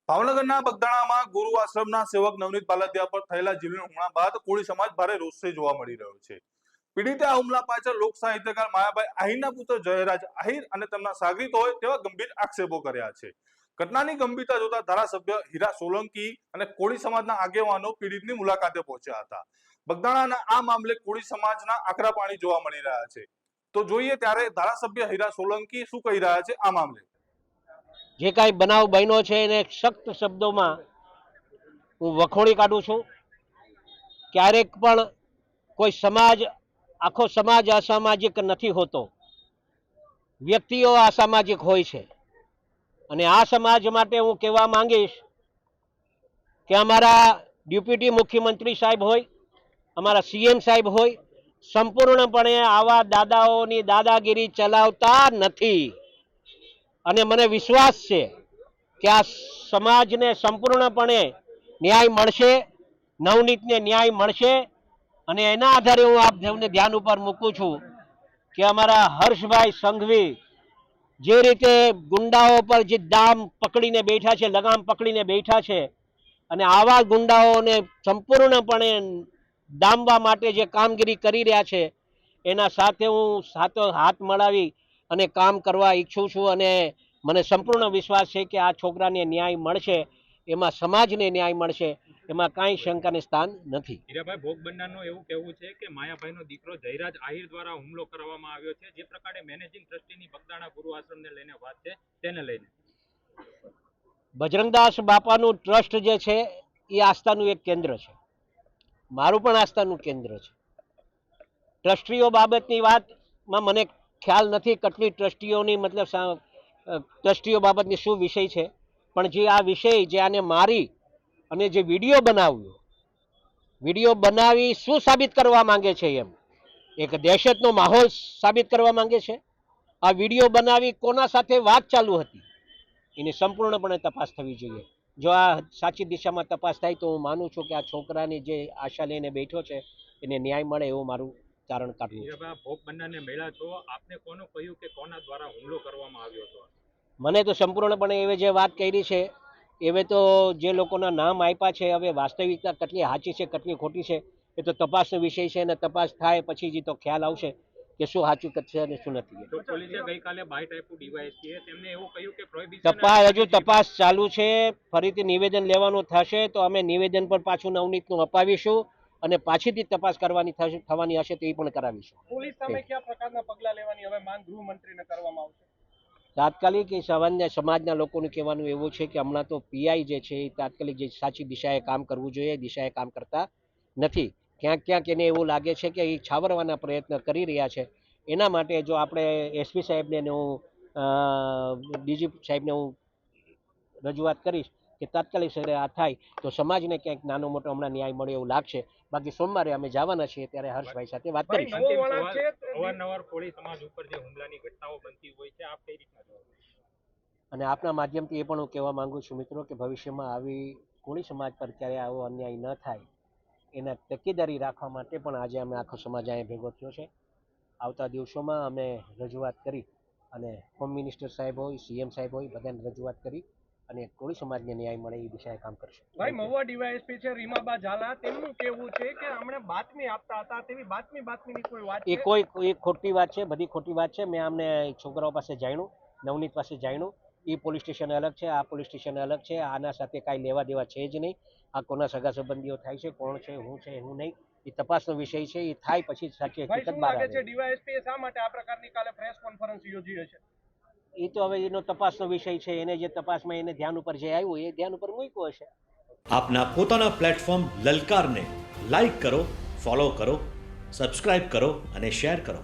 ભાવનગરના બગદાણામાં ગુરુ આશ્રમના સેવક નવનીત પાલતિયા પર થયેલા જીવલેણ હુમલા બાદ કોળી સમાજ ભારે રોષે જોવા મળી રહ્યો છે। પીડિતે આ હુમલા પાછળ લોક સાહિત્યકાર માયાભાઈ આહિરના પુત્ર જયરાજ આહિર અને તેમના સાગરીત હોય તેવા ગંભીર આક્ષેપો કર્યા છે। ઘટનાની ગંભીરતા જોતા ધારાસભ્ય હીરા સોલંકી અને કોળી સમાજના આગેવાનો પીડિતની મુલાકાતે પહોંચ્યા હતા। બગદાણાના આ મામલે કોળી સમાજના આકરા પાણી જોવા મળી રહ્યા છે। તો જોઈએ ત્યારે ધારાસભ્ય હીરા સોલંકી શું કહી રહ્યા છે આ મામલે। જે કાંઈ બનાવ બન્યો છે એને સખ્ત શબ્દોમાં હું વખોડી કાઢું છું। ક્યારેક પણ કોઈ સમાજ, આખો સમાજ અસામાજિક નથી હોતો, વ્યક્તિઓ અસામાજિક હોય છે। અને આ સમાજ માટે હું કહેવા માંગીશ કે અમારા ડેપ્યુટી મુખ્યમંત્રી સાહેબ હોય, અમારા સીએમ સાહેબ હોય, સંપૂર્ણપણે આવા દાદાઓની દાદાગીરી ચલાવતા નથી। અને મને વિશ્વાસ છે કે આ સમાજને સંપૂર્ણપણે ન્યાય મળશે, નવનીતને ન્યાય મળશે। અને એના આધારે હું આપ સૌને ધ્યાન ઉપર મૂકું છું કે અમારા હર્ષભાઈ સંઘવી જે રીતે ગુંડાઓ પર જે દામ પકડીને બેઠા છે, લગામ પકડીને બેઠા છે, અને આવા ગુંડાઓને સંપૂર્ણપણે ડામવા માટે જે કામગીરી કરી રહ્યા છે એના સાથે હું સાથો હાથ મળાવી અને કામ કરવા ઈચ્છું છું। અને મને સંપૂર્ણ વિશ્વાસ છે કે આ છોકરાને ન્યાય મળશે, એમાં સમાજને ન્યાય મળશે, એમાં કાંઈ શંકાને સ્થાન નથી। હીરાભાઈ, ભોગ બનનારનું એવું કહેવું છે કે માયાભાઈનો દીકરો જયરાજ આહિર દ્વારા હુમલો કરવામાં આવ્યો છે। જે પ્રકારે મેનેજિંગ ટ્રસ્ટીની બગદાણા ગુરુ આશ્રમને લઈને વાત છે તેને લઈને બજરંગદાસ બાપાનું ટ્રસ્ટ જે છે એ આસ્થાનું એક કેન્દ્ર છે, મારું પણ આસ્થાનું કેન્દ્ર છે। ટ્રસ્ટીઓ બાબતની વાતમાં મને ખ્યાલ નથી કેટલી ટ્રસ્ટીઓની મતલબ ટ્રસ્ટીઓ બાબતની શું વિષય છે, પણ જે આ વિષય જે આને મારી અને જે વિડીયો બનાવી શું સાબિત કરવા માંગે છે, એમ એક દહેશતનો માહોલ સાબિત કરવા માંગે છે। આ વિડીયો બનાવી કોના સાથે વાત ચાલુ હતી એની સંપૂર્ણપણે તપાસ થવી જોઈએ। જો આ સાચી દિશામાં તપાસ થાય તો હું માનું છું કે આ છોકરાની જે આશા લઈને બેઠો છે એને ન્યાય મળે એવું મારું તારણ કાઢવું છે। ભોગ બનનારને મળ્યા છો, આપને કોનું કહ્યું કે કોના દ્વારા હુમલો કરવામાં આવ્યો હતો? મને તો સંપૂર્ણપણે એવે જે વાત કરી છે એવે તો જે લોકોના નામ આપ્યા છે, હવે વાસ્તવિકતા કેટલી સાચી છે કેટલી ખોટી છે એ તો તપાસનો વિષય છે, અને તપાસ થાય પછી જ તો ખ્યાલ આવશે કે શું સાચું છે અને શું નથી। પોલીસે ગઈકાલે બાઇટ આપ્યું ડીવાયએસપીએ, તેમને એવું કહ્યું કે હજુ તપાસ ચાલુ છે, ફરીથી નિવેદન લેવાનું થશે તો અમે નિવેદન પર પાછું નવનીતનું અપાવીશું અને પાછીથી તપાસ કરવાની થવાની હશે તો એ પણ કરાવીશું। પોલીસ સામે કયા પ્રકારના પગલાં લેવાની હવે માંગ ગૃહમંત્રીને કરવામાં આવશે? તાત્કાલિક એ સમાજના લોકોનું કહેવાનું એવું છે કે હમણાં તો પીઆઈ જે છે એ તાત્કાલિક જે સાચી દિશાએ કામ કરવું જોઈએ એ દિશાએ કામ કરતા નથી। ક્યાંક ક્યાંક એને એવું લાગે છે કે એ છાવરવાના પ્રયત્ન કરી રહ્યા છે। એના માટે જો આપણે એસપી સાહેબને હું ડીજી સાહેબને હું રજૂઆત કરીશ કે તાત્કાલિક આ થાય તો સમાજને ક્યાંક નાનો મોટો હમણાં ન્યાય મળે એવું લાગશે। બાકી સોમવારે અમે જવાના છીએ ત્યારે હર્ષભાઈ સાથે વાત કરીશું। અવારનવાર કોળી સમાજ ઉપર જે હુમલાની ઘટનાઓ બનતી હોય છે, આપ કઈ રીતના જોવો? અને આપના માધ્યમથી એ પણ હું કહેવા માંગુ છું મિત્રો કે ભવિષ્યમાં આવી કોળી સમાજ પર ક્યારે આવો અન્યાય ન થાય એના તકેદારી રાખવા માટે પણ આજે અમે આખો સમાજ અહીંયા ભેગો થયો છે। આવતા દિવસોમાં અમે રજૂઆત કરી અને હોમ મિનિસ્ટર સાહેબ હોય, સીએમ સાહેબ હોય, બધાને રજૂઆત કરી અને કોળી સમાજને ન્યાય મળે એ દિશાએ કામ કરશે। ભાઈ, મહુવા ડીવાયએસપી છે રીમાબા ઝાલા, તેમનું કહેવું છે કે અમને બાતમી આપતા હતા, તેવી બાતમીની કોઈ વાત એ કોઈ ખોટી વાત છે, બધી ખોટી વાત છે। મેં અમને છોકરાઓ પાસે જાણ્યું, નવનીત પાસે જાણ્યું, એ પોલીસ સ્ટેશન અલગ છે, આ પોલીસ સ્ટેશન અલગ છે, આના સાથે કાંઈ લેવા દેવા છે જ નહીં। આ કોના સગા સંબંધીઓ થાય છે, કોણ છે, હું નહીં, એ તપાસનો વિષય છે, એ થાય પછી સાચી હકીકત બહાર આવે। ડીવાયએસપી શા માટે આ પ્રકારની કાલે પ્રેસ કોન્ફરન્સ યોજી હશે? એ તો હવે એનો તપાસનો વિષય છે, એને જે તપાસમાં એને ધ્યાન ઉપર જે આવ્યું એ ધ્યાન ઉપર મૂક્યું હશે। આપના પોતાના પ્લેટફોર્મ લલકારને લાઈક કરો, ફોલો કરો, સબસ્ક્રાઇબ કરો અને શેર કરો।